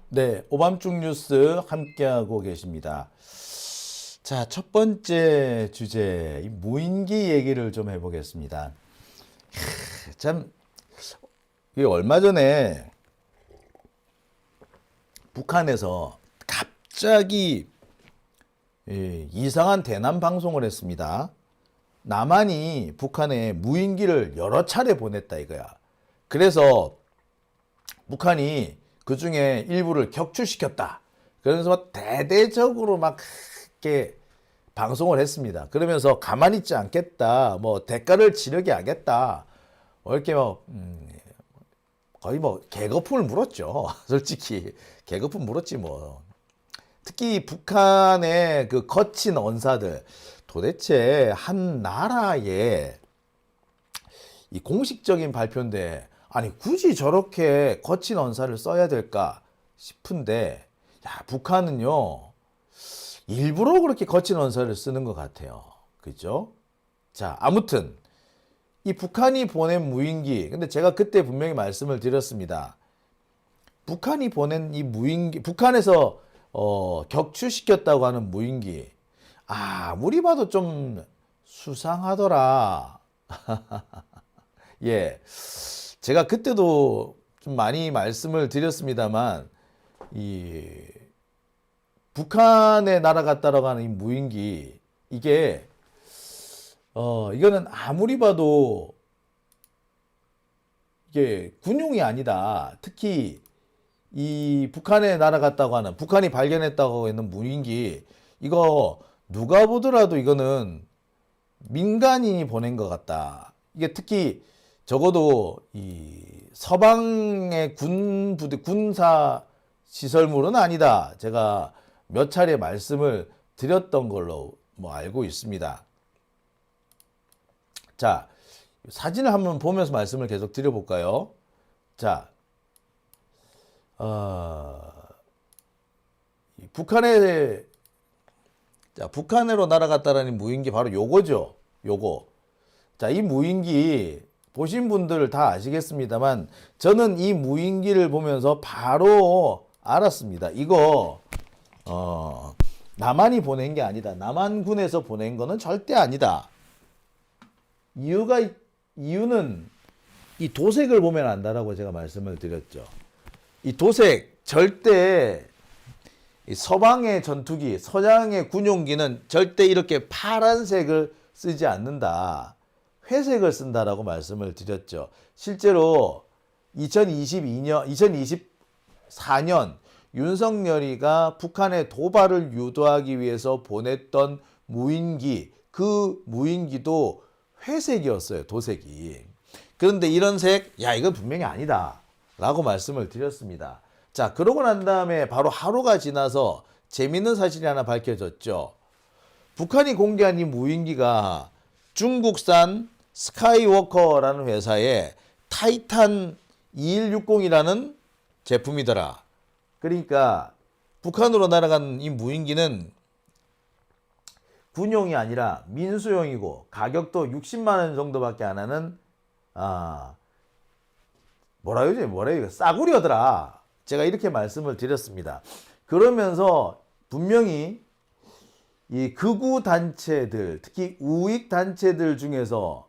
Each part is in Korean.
네, 오밤중 뉴스 함께하고 계십니다. 자, 첫 번째 주제, 이 무인기 얘기를 좀 해보겠습니다. 참, 이 얼마 전에 북한에서 갑자기 이상한 대남 방송을 했습니다. 남한이 북한에 무인기를 여러 차례 보냈다 이거야. 그래서 북한이 그 중에 일부를 격추시켰다. 그러면서 막 대대적으로 막 이렇게 방송을 했습니다. 그러면서 가만히 있지 않겠다. 뭐 대가를 치르게 하겠다. 이렇게 뭐 거의 뭐 개거품을 물었죠. 솔직히 개거품 물었지 뭐. 특히 북한의 그 거친 언사들, 도대체 한 나라의 이 공식적인 발표인데 아니 굳이 저렇게 거친 언사를 써야 될까 싶은데, 야, 북한은요 일부러 그렇게 거친 언사를 쓰는 것 같아요. 그죠? 자, 아무튼 이 북한이 보낸 무인기, 근데 제가 그때 분명히 말씀을 드렸습니다. 북한이 보낸 이 무인기, 북한에서 격추시켰다고 하는 무인기, 아무리 봐도 좀 수상하더라. 예, 제가 그때도 좀 많이 말씀을 드렸습니다만, 이 북한에 날아갔다라고 하는 이 무인기, 이게 이거는 아무리 봐도 이게 군용이 아니다. 특히 이 북한에 날아갔다고 하는, 북한이 발견했다고 하는 무인기, 이거 누가 보더라도 이거는 민간인이 보낸 것 같다. 이게 특히 적어도 이 서방의 군 부대, 군사 시설물은 아니다. 제가 몇 차례 말씀을 드렸던 걸로 뭐 알고 있습니다. 자, 사진을 한번 보면서 말씀을 계속 드려볼까요? 자, 북한으로 날아갔다라는 무인기 바로 요거죠. 요거. 자, 이 무인기 보신 분들 다 아시겠습니다만, 저는 이 무인기를 보면서 바로 알았습니다. 이거 남한이 보낸 게 아니다. 남한군에서 보낸 거는 절대 아니다. 이유는 이 도색을 보면 안다라고 제가 말씀을 드렸죠. 이 도색, 절대 이 서방의 전투기, 서양의 군용기는 절대 이렇게 파란색을 쓰지 않는다. 회색을 쓴다라고 말씀을 드렸죠. 실제로 2024년 윤석열이가 북한의 도발을 유도하기 위해서 보냈던 무인기, 그 무인기도 회색이었어요. 도색이. 그런데 이런 색, 야, 이건 분명히 아니다 라고 말씀을 드렸습니다. 자, 그러고 난 다음에 바로 하루가 지나서 재밌는 사실이 하나 밝혀졌죠. 북한이 공개한 이 무인기가 중국산 스카이워커라는 회사의 타이탄 2160이라는 제품이더라. 그러니까 북한으로 날아간 이 무인기는 군용이 아니라 민수용이고 가격도 60만 원 정도밖에 안 하는 뭐라 싸구려더라. 제가 이렇게 말씀을 드렸습니다. 그러면서 분명히 이 극우 단체들, 특히 우익 단체들 중에서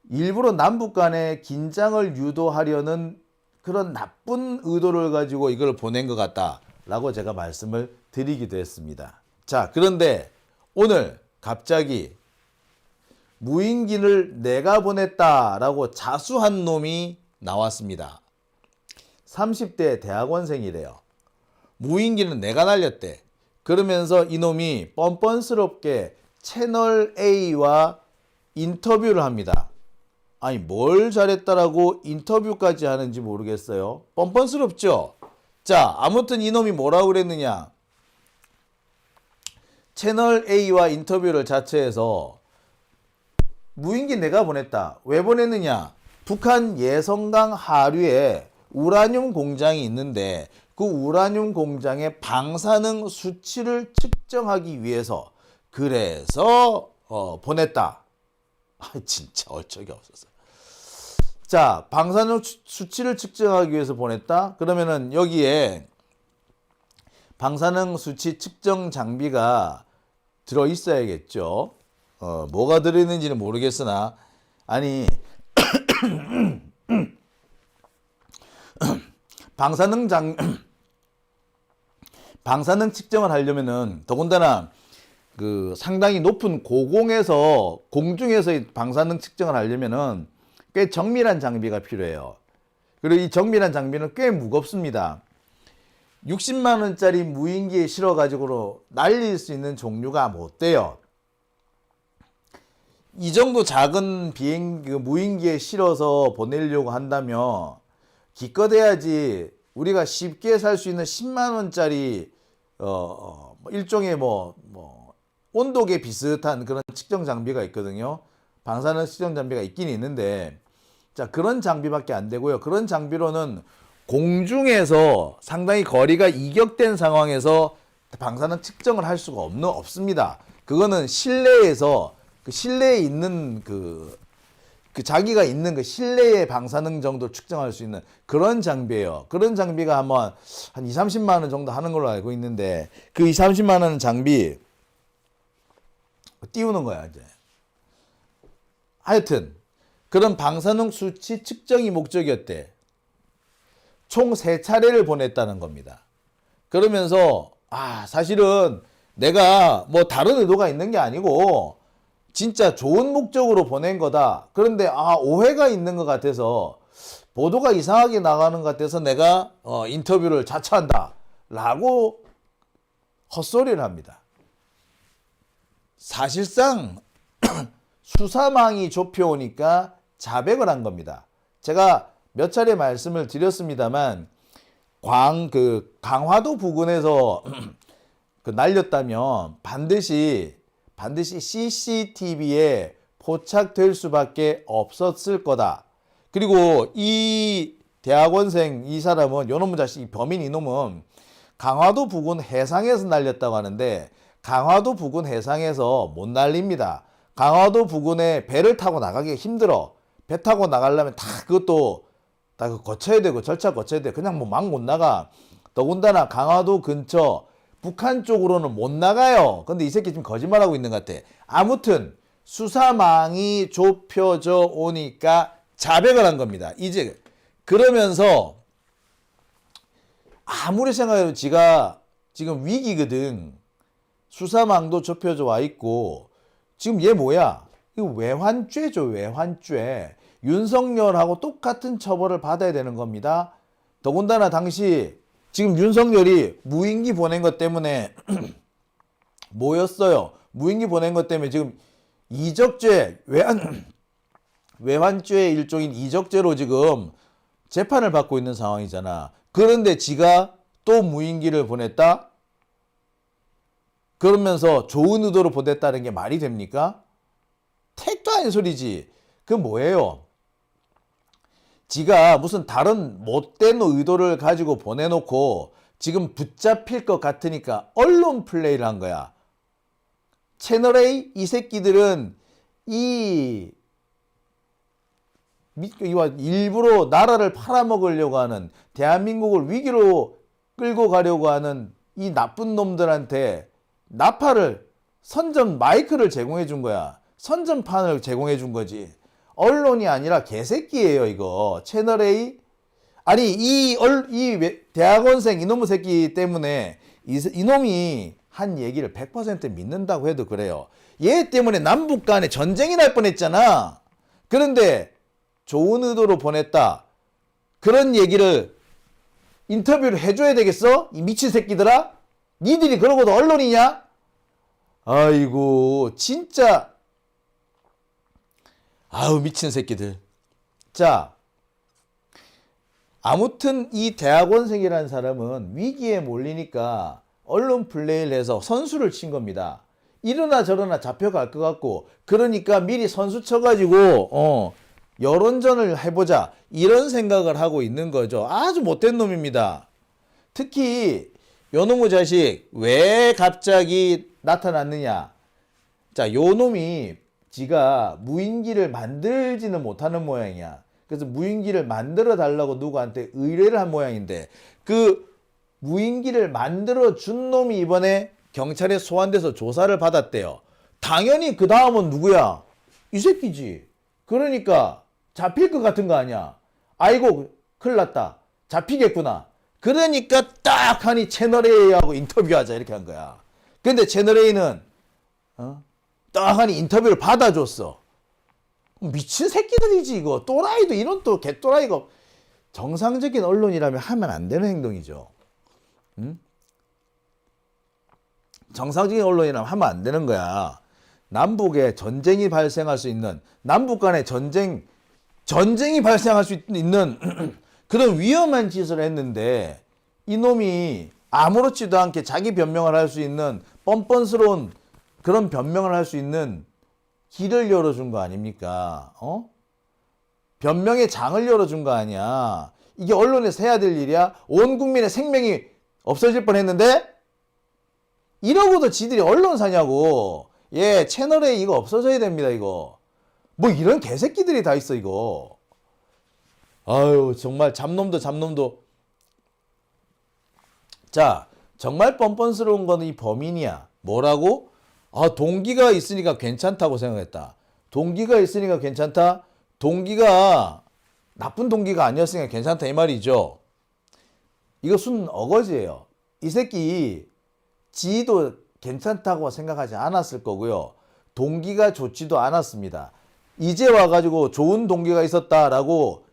일부러 남북 간의 긴장을 유도하려는 그런 나쁜 의도를 가지고 이걸 보낸 것 같다라고 제가 말씀을 드리기도 했습니다. 자, 그런데 오늘 갑자기 무인기를 내가 보냈다라고 자수한 놈이 나왔습니다. 30대 대학원생이래요. 무인기는 내가 날렸대. 그러면서 이놈이 뻔뻔스럽게 채널 A와 인터뷰를 합니다. 아니, 뭘 잘했다라고 인터뷰까지 하는지 모르겠어요. 뻔뻔스럽죠? 자, 아무튼 이놈이 뭐라고 그랬느냐. 채널 A와 인터뷰를 자체해서 무인기 내가 보냈다. 왜 보냈느냐. 북한 예성강 하류에 우라늄 공장이 있는데 그 우라늄 공장의 방사능 수치를 측정하기 위해서 그래서 보냈다. 진짜 어처구니 없었어요. 자, 방사능 수치를 측정하기 위해서 보냈다? 그러면은 여기에 방사능 수치 측정 장비가 들어 있어야겠죠. 뭐가 들어있는지는 모르겠으나, 아니, 방사능 측정을 하려면은 더군다나 그 상당히 높은 고공에서 공중에서 방사능 측정을 하려면은 꽤 정밀한 장비가 필요해요. 그리고 이 정밀한 장비는 꽤 무겁습니다. 60만 원짜리 무인기에 실어 가지고 날릴 수 있는 종류가 못 돼요. 이 정도 작은 무인기에 실어서 보내려고 한다면 기껏해야지 우리가 쉽게 살 수 있는 10만 원짜리 일종의 온도계 비슷한 그런 측정 장비가 있거든요. 방사능 측정 장비가 있긴 있는데, 자, 그런 장비밖에 안 되고요. 그런 장비로는 공중에서 상당히 거리가 이격된 상황에서 방사능 측정을 할 수가 없습니다. 그거는 실내에서 그 실내에 있는 그 자기가 있는 그 실내의 방사능 정도 측정할 수 있는 그런 장비예요. 그런 장비가 한 2, 30만 원 정도 하는 걸로 알고 있는데, 그 2, 30만 원 장비 띄우는 거야, 이제. 하여튼 그런 방사능 수치 측정이 목적이었대. 총 3차례를 보냈다는 겁니다. 그러면서 사실은 내가 뭐 다른 의도가 있는 게 아니고 진짜 좋은 목적으로 보낸 거다. 그런데 오해가 있는 것 같아서, 보도가 이상하게 나가는 것 같아서 내가 인터뷰를 자처한다 라고 헛소리를 합니다. 사실상 수사망이 좁혀오니까 자백을 한 겁니다. 제가 몇 차례 말씀을 드렸습니다만, 강화도 부근에서 날렸다면 반드시 CCTV에 포착될 수밖에 없었을 거다. 그리고 이 대학원생, 이 사람은, 요놈의 자식, 범인 이놈은 강화도 부근 해상에서 날렸다고 하는데, 강화도 부근 해상에서 못 날립니다. 강화도 부근에 배를 타고 나가기 힘들어. 배 타고 나가려면 그것도 다 거쳐야 되고 절차 거쳐야 돼. 그냥 막 못 나가. 더군다나 강화도 근처 북한 쪽으로는 못 나가요. 근데 이 새끼 지금 거짓말하고 있는 것 같아. 아무튼 수사망이 좁혀져 오니까 자백을 한 겁니다. 이제 그러면서 아무리 생각해도 지가 지금 위기거든. 수사망도 좁혀져 와 있고, 지금 얘 뭐야? 이거 외환죄죠, 외환죄. 윤석열하고 똑같은 처벌을 받아야 되는 겁니다. 더군다나 당시 지금 윤석열이 무인기 보낸 것 때문에 뭐였어요? 무인기 보낸 것 때문에 지금 이적죄, 외환죄의 일종인 이적죄로 지금 재판을 받고 있는 상황이잖아. 그런데 지가 또 무인기를 보냈다? 그러면서 좋은 의도로 보냈다는 게 말이 됩니까? 택도 아닌 소리지. 그 뭐예요? 지가 무슨 다른 못된 의도를 가지고 보내놓고 지금 붙잡힐 것 같으니까 언론 플레이를 한 거야. 채널A 이 새끼들은 일부러 나라를 팔아먹으려고 하는, 대한민국을 위기로 끌고 가려고 하는 이 나쁜 놈들한테 마이크를 제공해 준 거야. 선전판을 제공해 준 거지. 언론이 아니라 개새끼예요, 이거. 채널A. 아니, 이 대학원생 이놈의 새끼 때문에 이놈이 한 얘기를 100% 믿는다고 해도 그래요. 얘 때문에 남북 간에 전쟁이 날 뻔했잖아. 그런데 좋은 의도로 보냈다. 그런 얘기를 인터뷰를 해줘야 되겠어? 이 미친 새끼들아? 니들이 그러고도 언론이냐? 아이고, 진짜. 미친 새끼들. 자, 아무튼 이 대학원생이라는 사람은 위기에 몰리니까 언론 플레이를 해서 선수를 친 겁니다. 이러나 저러나 잡혀갈 것 같고, 그러니까 미리 선수 쳐가지고 여론전을 해보자, 이런 생각을 하고 있는 거죠. 아주 못된 놈입니다. 특히 요놈의 자식 왜 갑자기 나타났느냐. 자, 요놈이 지가 무인기를 만들지는 못하는 모양이야. 그래서 무인기를 만들어 달라고 누구한테 의뢰를 한 모양인데 그 무인기를 만들어 준 놈이 이번에 경찰에 소환돼서 조사를 받았대요. 당연히 그 다음은 누구야? 이 새끼지. 그러니까 잡힐 것 같은 거 아니야. 아이고 큰일 났다. 잡히겠구나. 그러니까 딱 하니 채널A하고 인터뷰하자 이렇게 한 거야. 근데 채널A는 딱 하니 인터뷰를 받아줬어. 미친 새끼들이지 이거. 또라이도 이런 또 개또라이가 정상적인 언론이라면 하면 안 되는 행동이죠. 응? 정상적인 언론이라면 하면 안 되는 거야. 남북에 전쟁이 발생할 수 있는 남북 간의 전쟁이 발생할 수 있는 그런 위험한 짓을 했는데 이놈이 아무렇지도 않게 자기 변명을 할 수 있는 뻔뻔스러운 그런 변명을 할 수 있는 길을 열어준 거 아닙니까? 변명의 장을 열어준 거 아니야. 이게 언론에서 해야 될 일이야? 온 국민의 생명이 없어질 뻔했는데 이러고도 지들이 언론사냐고. 예, 채널A 이거 없어져야 됩니다 이거. 뭐 이런 개새끼들이 다 있어 이거. 아유 정말 잡놈도. 자 정말 뻔뻔스러운 거는 이 범인이야. 뭐라고? 동기가 있으니까 괜찮다고 생각했다. 동기가 있으니까 괜찮다? 동기가 나쁜 동기가 아니었으니까 괜찮다 이 말이죠. 이거 순 어거지예요. 이 새끼 지도 괜찮다고 생각하지 않았을 거고요. 동기가 좋지도 않았습니다. 이제 와가지고 좋은 동기가 있었다라고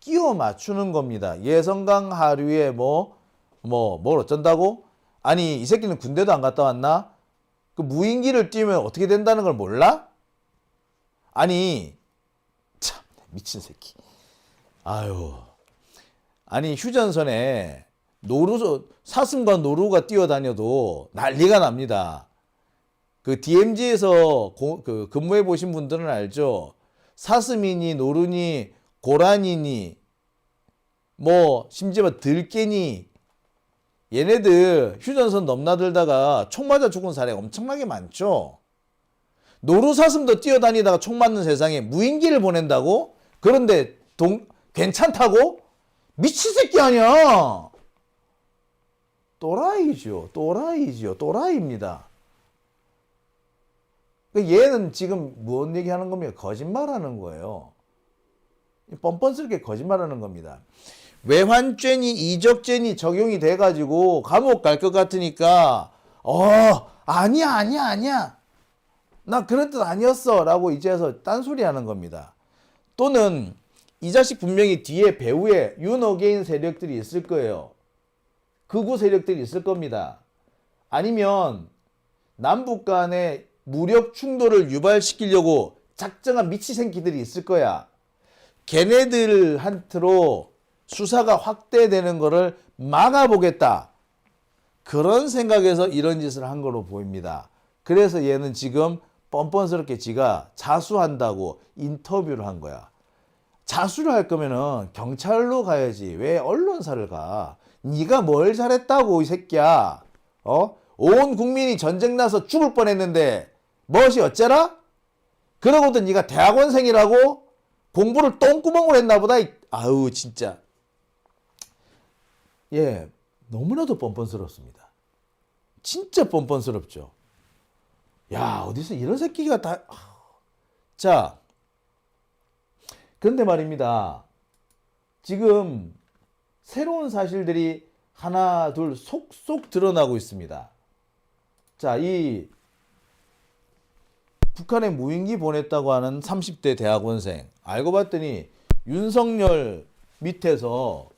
끼워 맞추는 겁니다. 예성강 하류에 뭘 어쩐다고? 아니 이 새끼는 군대도 안 갔다 왔나? 그 무인기를 띄우면 어떻게 된다는 걸 몰라? 아니 참 미친 새끼. 아유 아니 휴전선에 사슴과 노루가 뛰어다녀도 난리가 납니다. 그 DMZ에서 근무해 보신 분들은 알죠. 사슴이니 노루니 고라니니 뭐 심지어 들깨니 얘네들 휴전선 넘나들다가 총 맞아 죽은 사례가 엄청나게 많죠. 노루사슴도 뛰어다니다가 총 맞는 세상에 무인기를 보낸다고? 그런데 괜찮다고? 미친 새끼 아니야. 또라이죠. 또라이입니다. 얘는 지금 무슨 얘기하는 겁니까? 거짓말하는 거예요. 뻔뻔스럽게 거짓말하는 겁니다. 외환죄니 이적죄니 적용이 돼가지고 감옥 갈 것 같으니까 아니야 나 그런 뜻 아니었어 라고 이제서 딴소리 하는 겁니다. 또는 이 자식 분명히 뒤에 배후에 윤어게인 세력들이 있을 거예요. 극우 세력들이 있을 겁니다. 아니면 남북 간의 무력 충돌을 유발시키려고 작정한 미치생기들이 있을 거야. 걔네들한테로 수사가 확대되는 거를 막아보겠다. 그런 생각에서 이런 짓을 한 걸로 보입니다. 그래서 얘는 지금 뻔뻔스럽게 지가 자수한다고 인터뷰를 한 거야. 자수를 할 거면은 경찰로 가야지. 왜 언론사를 가? 네가 뭘 잘했다고 이 새끼야. 온 국민이 전쟁 나서 죽을 뻔했는데 무엇이 어째라? 그러고도 네가 대학원생이라고 공부를 똥구멍으로 했나 보다. 아우 진짜. 예, 너무나도 뻔뻔스럽습니다. 진짜 뻔뻔스럽죠. 야, 어디서 이런 새끼가 다. 자, 그런데 말입니다. 지금 새로운 사실들이 하나, 둘 속속 드러나고 있습니다. 자, 이 북한에 무인기 보냈다고 하는 30대 대학원생. 알고 봤더니 윤석열 밑에서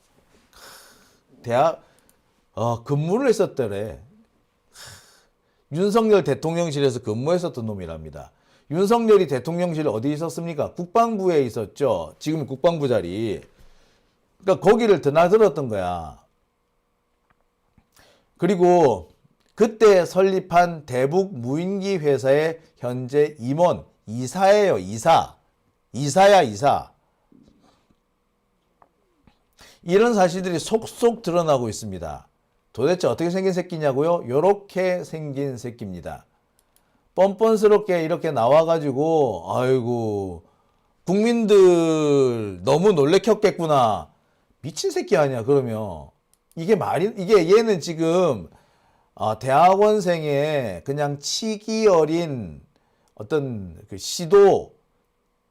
근무를 했었더래. 윤석열 대통령실에서 근무했었던 놈이랍니다. 윤석열이 대통령실 어디 있었습니까? 국방부에 있었죠. 지금 국방부 자리. 그러니까 거기를 드나들었던 거야. 그리고 그때 설립한 대북 무인기 회사의 현재 임원, 이사예요. 이사야. 이런 사실들이 속속 드러나고 있습니다. 도대체 어떻게 생긴 새끼냐고요? 요렇게 생긴 새끼입니다. 뻔뻔스럽게 이렇게 나와가지고 아이고 국민들 너무 놀래켰겠구나. 미친 새끼 아니야, 그러면. 이게 얘는 지금, 대학원생의 그냥 치기 어린 어떤 그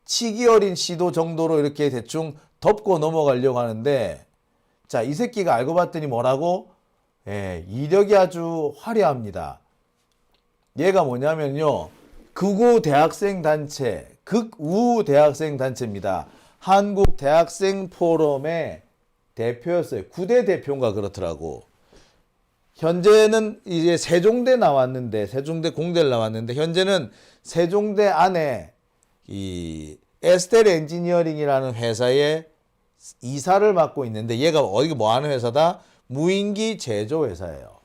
치기 어린 시도 정도로 이렇게 대충 덮고 넘어가려고 하는데, 자, 이 새끼가 알고 봤더니 뭐라고? 예, 이력이 아주 화려합니다. 얘가 뭐냐면요. 극우 대학생 단체입니다. 한국 대학생 포럼의 대표였어요. 9대 대표인가 그렇더라고. 현재는 이제 세종대 공대를 나왔는데, 현재는 세종대 안에 이 에스텔 엔지니어링이라는 회사의 이사를 맡고 있는데, 얘가 어디 뭐 하는 회사다? 무인기 제조 회사예요.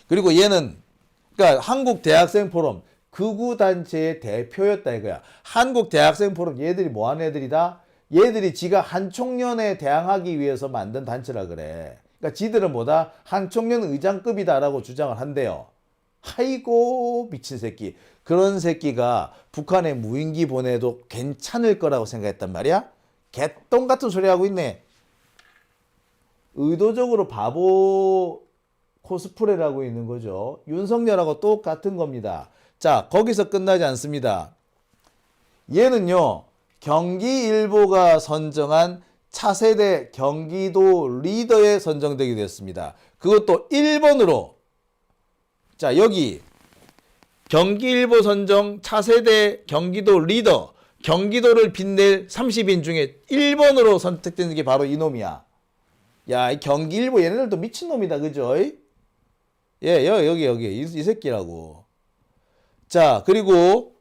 그리고 얘는 그러니까 한국 대학생 포럼 극우 단체의 대표였다 이거야. 한국 대학생 포럼 얘들이 뭐 하는 애들이다? 얘들이 지가 한총련에 대항하기 위해서 만든 단체라 그래. 그러니까 지들은 뭐다? 한총련 의장급이다라고 주장을 한대요. 아이고 미친 새끼. 그런 새끼가 북한에 무인기 보내도 괜찮을 거라고 생각했단 말이야? 개똥 같은 소리 하고 있네. 의도적으로 바보 코스프레를 하고 있는 거죠. 윤석열하고 똑같은 겁니다. 자, 거기서 끝나지 않습니다. 얘는요, 경기일보가 선정한 차세대 경기도 리더에 선정되게 됐습니다. 그것도 1번으로. 자, 여기 경기일보 선정 차세대 경기도 리더, 경기도를 빛낼 30인 중에 1번으로 선택되는 게 바로 이놈이야. 야, 이 경기일보 얘네들도 미친놈이다. 그죠? 예, 여기 이 새끼라고. 자, 그리고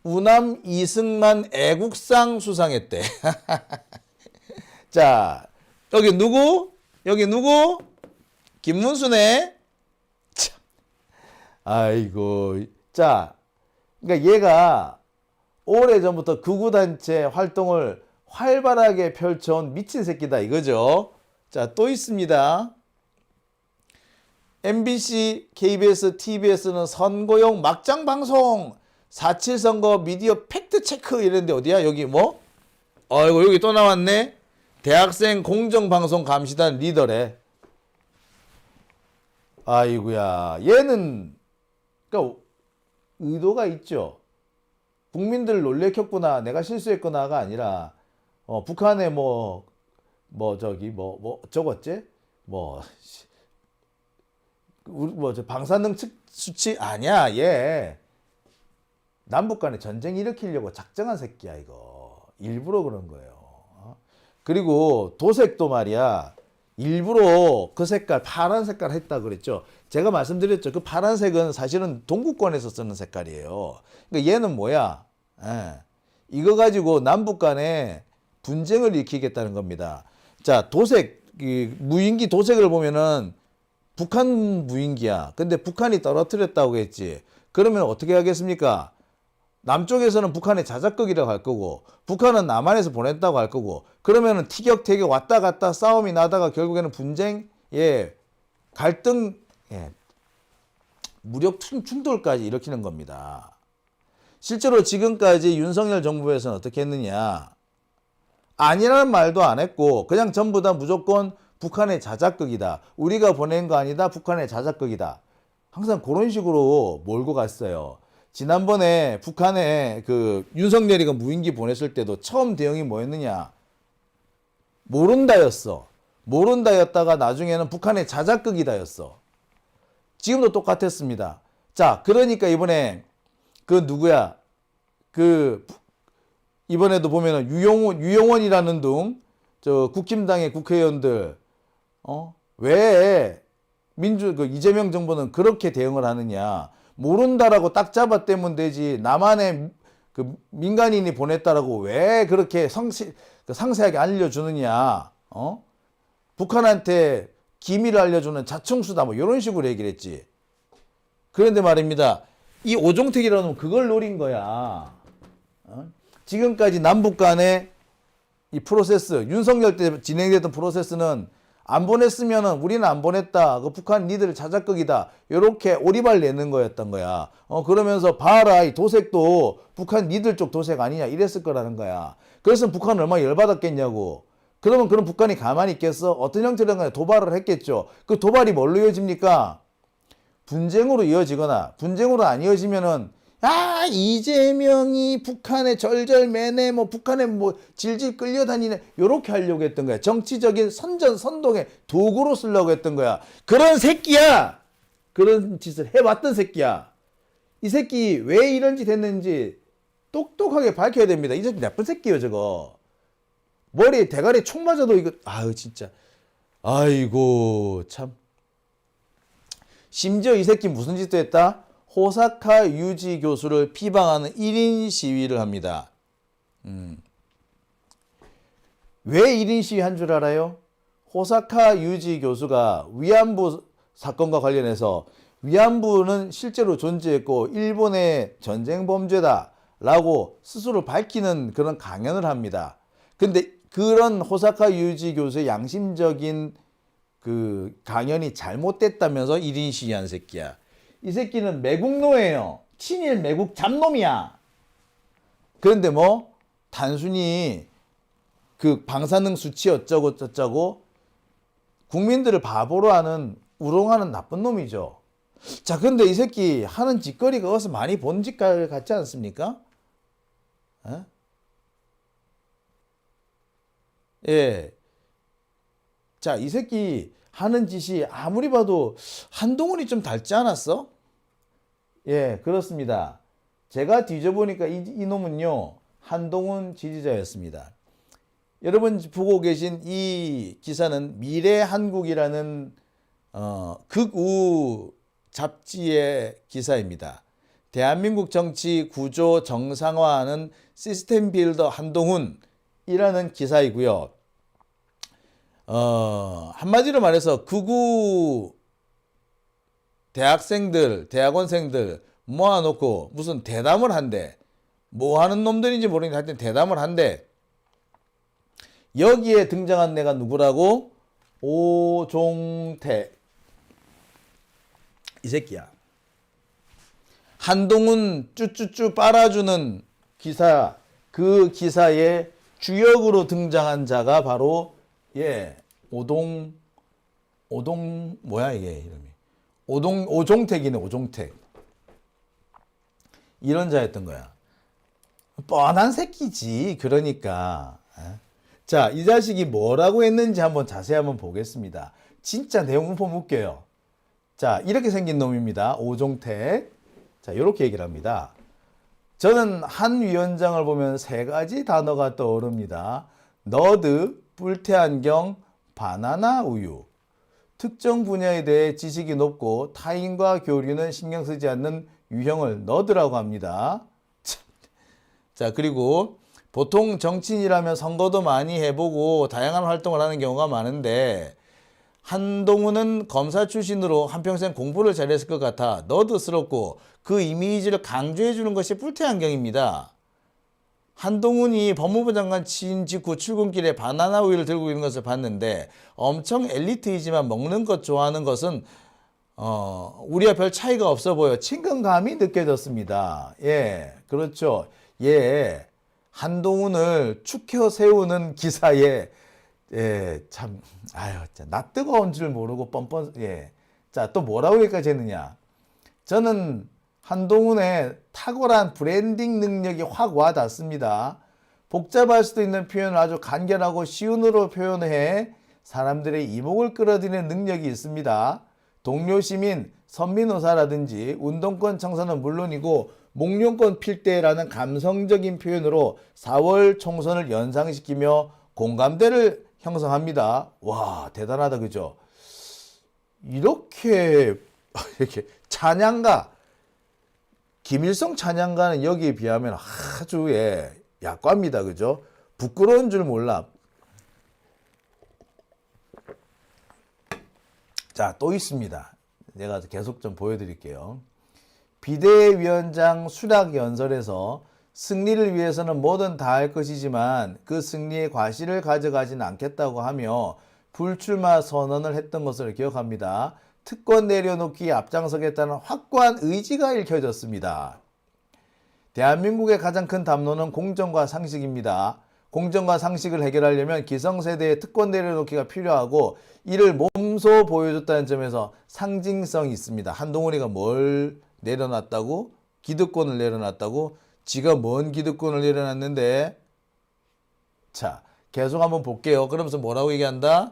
우남 이승만 애국상 수상했대. 자, 여기 누구? 김문수네. 참. 아이고. 자, 그러니까 얘가 오래전부터 극우단체 활동을 활발하게 펼쳐온 미친 새끼다 이거죠. 자, 또 있습니다. MBC, KBS, TBS는 선거용 막장 방송, 4.7 선거 미디어 팩트 체크 이랬는데 어디야? 여기 뭐? 아이고 여기 또 나왔네. 대학생 공정방송 감시단 리더래. 아이고야. 얘는 그러니까 의도가 있죠. 국민들 놀래켰구나, 내가 실수했구나가 아니라 북한에 저거지? 저 방사능 수치 아니야. 얘 남북 간에 전쟁 일으키려고 작정한 새끼야 이거. 일부러 그런 거예요. 그리고 도색도 말이야. 일부러 그 색깔 파란 색깔 했다 그랬죠. 제가 말씀드렸죠. 그 파란색은 사실은 동구권에서 쓰는 색깔이에요. 그러니까 얘는 뭐야? 이거 가지고 남북 간에 분쟁을 일으키겠다는 겁니다. 자, 도색, 무인기 도색을 보면은 북한 무인기야. 근데 북한이 떨어뜨렸다고 했지. 그러면 어떻게 하겠습니까? 남쪽에서는 북한의 자작극이라고 할 거고, 북한은 남한에서 보냈다고 할 거고, 그러면은 티격태격 왔다 갔다 싸움이 나다가 결국에는 분쟁, 갈등, 무력 충돌까지 일으키는 겁니다. 실제로 지금까지 윤석열 정부에서는 어떻게 했느냐? 아니라는 말도 안 했고, 그냥 전부 다 무조건 북한의 자작극이다. 우리가 보낸 거 아니다. 북한의 자작극이다. 항상 그런 식으로 몰고 갔어요. 지난번에 북한에 윤석열이가 무인기 보냈을 때도 처음 대응이 뭐였느냐? 모른다였어. 모른다였다가 나중에는 북한의 자작극이다였어. 지금도 똑같았습니다. 자, 그러니까 이번에 누구야? 이번에도 보면은 유용원이라는 국힘당의 국회의원들, 왜 이재명 정부는 그렇게 대응을 하느냐? 모른다라고 딱 잡아떼면 되지. 남한의 민간인이 보냈다라고 왜 그렇게 상세하게 알려주느냐? 북한한테 기밀을 알려주는 자충수다. 이런 식으로 얘기를 했지. 그런데 말입니다. 이 오종택이라는 놈은 그걸 노린 거야. 지금까지 남북 간의 이 프로세스, 윤석열 때 진행됐던 프로세스는 안 보냈으면은 우리는 안 보냈다. 그 북한 니들 자작극이다. 요렇게 오리발 내는 거였던 거야. 그러면서 봐라. 이 도색도 북한 니들 쪽 도색 아니냐. 이랬을 거라는 거야. 그래서 북한은 얼마나 열받았겠냐고. 그러면 그럼 북한이 가만히 있겠어? 어떤 형태든 간에 도발을 했겠죠. 그 도발이 뭘로 이어집니까? 분쟁으로 이어지거나 분쟁으로 안 이어지면은 이재명이 북한에 절절매네 뭐 북한에 뭐 질질 끌려다니네 요렇게 하려고 했던 거야. 정치적인 선동의 도구로 쓰려고 했던 거야. 그런 새끼야. 그런 짓을 해왔던 새끼야. 이 새끼 왜 이런 짓 했는지 똑똑하게 밝혀야 됩니다. 이 새끼 나쁜 새끼예요 저거. 머리에 대가리 총 맞아도 이거 진짜 아이고 참. 심지어 이 새끼 무슨 짓도 했다? 호사카 유지 교수를 비방하는 1인 시위를 합니다. 왜 1인 시위 한 줄 알아요? 호사카 유지 교수가 위안부 사건과 관련해서 위안부는 실제로 존재했고 일본의 전쟁 범죄다라고 스스로 밝히는 그런 강연을 합니다. 근데 그런 호사카 유지 교수의 양심적인 그 강연이 잘못됐다면서 1인 시위한 새끼야. 이 새끼는 매국노예요. 친일 매국 잡놈이야. 그런데 뭐 단순히 그 방사능 수치 어쩌고 저쩌고 국민들을 바보로 하는 우롱하는 나쁜 놈이죠. 자, 근데 이 새끼 하는 짓거리가 어디서 많이 본 짓 같지 않습니까? 예. 자, 이 새끼 하는 짓이 아무리 봐도 한동훈이 좀 닮지 않았어? 예, 그렇습니다. 제가 뒤져보니까 이놈은요, 한동훈 지지자였습니다. 여러분 보고 계신 이 기사는 미래한국이라는 극우 잡지의 기사입니다. 대한민국 정치 구조 정상화하는 시스템 빌더 한동훈이라는 기사이고요. 한마디로 말해서 극우 대학생들, 대학원생들 모아놓고 무슨 대담을 한대. 뭐 하는 놈들인지 모르겠는데 하여튼 대담을 한대. 여기에 등장한 내가 누구라고? 오종택. 이 새끼야. 한동훈 쭈쭈쭈 빨아주는 기사, 그 기사의 주역으로 등장한 자가 바로 뭐야 이게 이름이. 오종택이네, 오종택. 이런 자였던 거야. 뻔한 새끼지. 그러니까. 자, 이 자식이 뭐라고 했는지 자세히 한번 보겠습니다. 진짜 내용 보면 웃겨요. 자, 이렇게 생긴 놈입니다. 오종택. 자, 이렇게 얘기를 합니다. 저는 한 위원장을 보면 세 가지 단어가 떠오릅니다. 너드, 뿔테안경, 바나나 우유. 특정 분야에 대해 지식이 높고 타인과 교류는 신경 쓰지 않는 유형을 너드라고 합니다. 자, 그리고 보통 정치인이라면 선거도 많이 해보고 다양한 활동을 하는 경우가 많은데 한동훈은 검사 출신으로 한평생 공부를 잘했을 것 같아 너드스럽고 그 이미지를 강조해 주는 것이 뿔테안경입니다. 한동훈이 법무부 장관 취임 직후 출근길에 바나나 우유를 들고 있는 것을 봤는데 엄청 엘리트이지만 먹는 것 좋아하는 것은 우리와 별 차이가 없어 보여 친근감이 느껴졌습니다. 예, 그렇죠. 예, 한동훈을 축혀 세우는 기사에 참 나 뜨거운 줄 모르고 뻔뻔. 자, 또 뭐라고 여기까지 했느냐. 저는 한동훈의 탁월한 브랜딩 능력이 확 와닿습니다. 복잡할 수도 있는 표현을 아주 간결하고 쉬운으로 표현해 사람들의 이목을 끌어들이는 능력이 있습니다. 동료 시민, 선민의사라든지 운동권 청소는 물론이고 목련권 필대라는 감성적인 표현으로 4월 총선을 연상시키며 공감대를 형성합니다. 와, 대단하다, 그죠? 이렇게 찬양가, 김일성 찬양가는 여기에 비하면 아주 약과입니다. 그죠? 부끄러운 줄 몰라. 자, 또 있습니다. 내가 계속 좀 보여드릴게요. 비대위원장 수락연설에서 승리를 위해서는 뭐든 다 할 것이지만 그 승리의 과실을 가져가진 않겠다고 하며 불출마 선언을 했던 것을 기억합니다. 특권 내려놓기에 앞장서겠다는 확고한 의지가 읽혀졌습니다. 대한민국의 가장 큰 담론은 공정과 상식입니다. 공정과 상식을 해결하려면 기성세대의 특권 내려놓기가 필요하고 이를 몸소 보여줬다는 점에서 상징성이 있습니다. 한동훈이가 뭘 내려놨다고? 기득권을 내려놨다고? 지가 뭔 기득권을 내려놨는데? 자, 계속 한번 볼게요. 그러면서 뭐라고 얘기한다?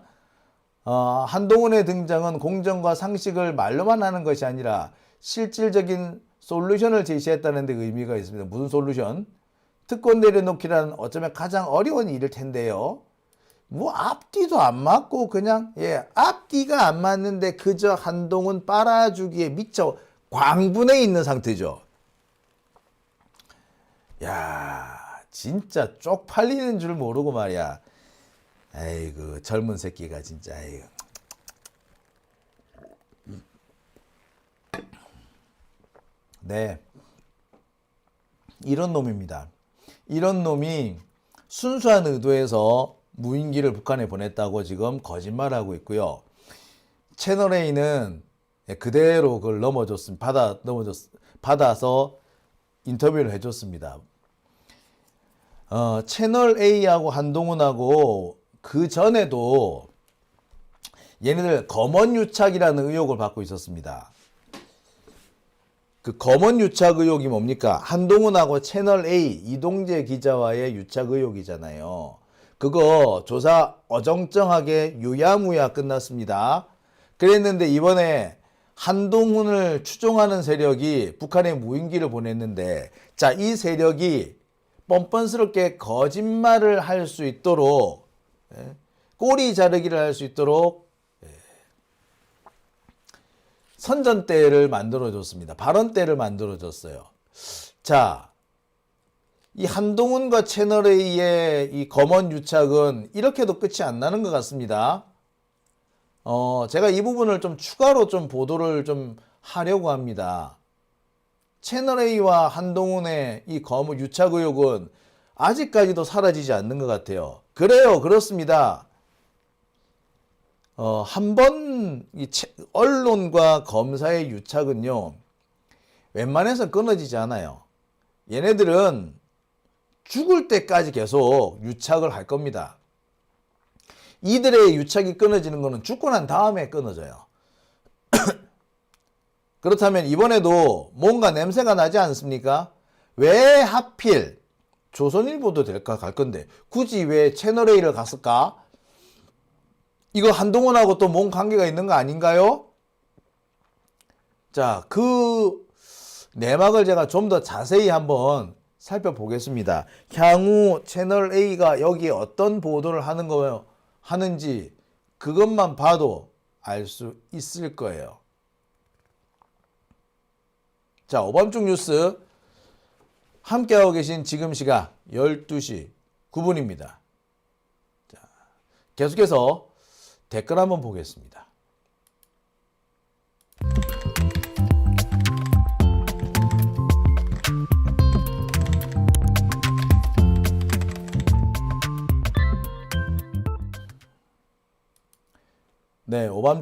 한동훈의 등장은 공정과 상식을 말로만 하는 것이 아니라 실질적인 솔루션을 제시했다는 데 의미가 있습니다. 무슨 솔루션? 특권 내려놓기라는 어쩌면 가장 어려운 일일 텐데요. 뭐 앞뒤도 안 맞고 그냥 앞뒤가 안 맞는데 그저 한동훈 빨아주기에 미쳐 광분해 있는 상태죠. 야, 진짜 쪽팔리는 줄 모르고 말이야. 아이고 젊은 새끼가 진짜. 아이고. 네, 이런 놈입니다. 이런 놈이 순수한 의도에서 무인기를 북한에 보냈다고 지금 거짓말하고 있고요. 채널A는 그대로 그걸 받아서 인터뷰를 해줬습니다. 채널A하고 한동훈하고 그 전에도 얘네들 검언유착이라는 의혹을 받고 있었습니다. 그 검언유착 의혹이 뭡니까? 한동훈하고 채널A 이동재 기자와의 유착 의혹이잖아요. 그거 조사 어정쩡하게 유야무야 끝났습니다. 그랬는데 이번에 한동훈을 추종하는 세력이 북한에 무인기를 보냈는데, 자, 이 세력이 뻔뻔스럽게 거짓말을 할 수 있도록, 꼬리 자르기를 할 수 있도록 선전대를 만들어줬습니다. 발언대를 만들어줬어요. 자, 이 한동훈과 채널A의 이 검언 유착은 이렇게도 끝이 안 나는 것 같습니다. 제가 이 부분을 좀 추가로 좀 보도를 좀 하려고 합니다. 채널A와 한동훈의 이 검언 유착 의혹은 아직까지도 사라지지 않는 것 같아요. 그래요, 그렇습니다. 한번 언론과 검사의 유착은요, 웬만해서 끊어지지 않아요. 얘네들은 죽을 때까지 계속 유착을 할 겁니다. 이들의 유착이 끊어지는 것은 죽고 난 다음에 끊어져요. 그렇다면 이번에도 뭔가 냄새가 나지 않습니까? 왜 하필 조선일보도 될까 갈 건데 굳이 왜 채널A를 갔을까? 이거 한동훈하고 또 뭔 관계가 있는 거 아닌가요? 자, 그 내막을 제가 좀 더 자세히 한번 살펴보겠습니다. 향후 채널A가 여기에 어떤 보도를 하는지 그것만 봐도 알 수 있을 거예요. 자, 오밤중 뉴스 함께하고 계신 지금 시각 12시 9분입니다. 자, 계속해서 댓글 한번 보겠습니다. 네, 오밤중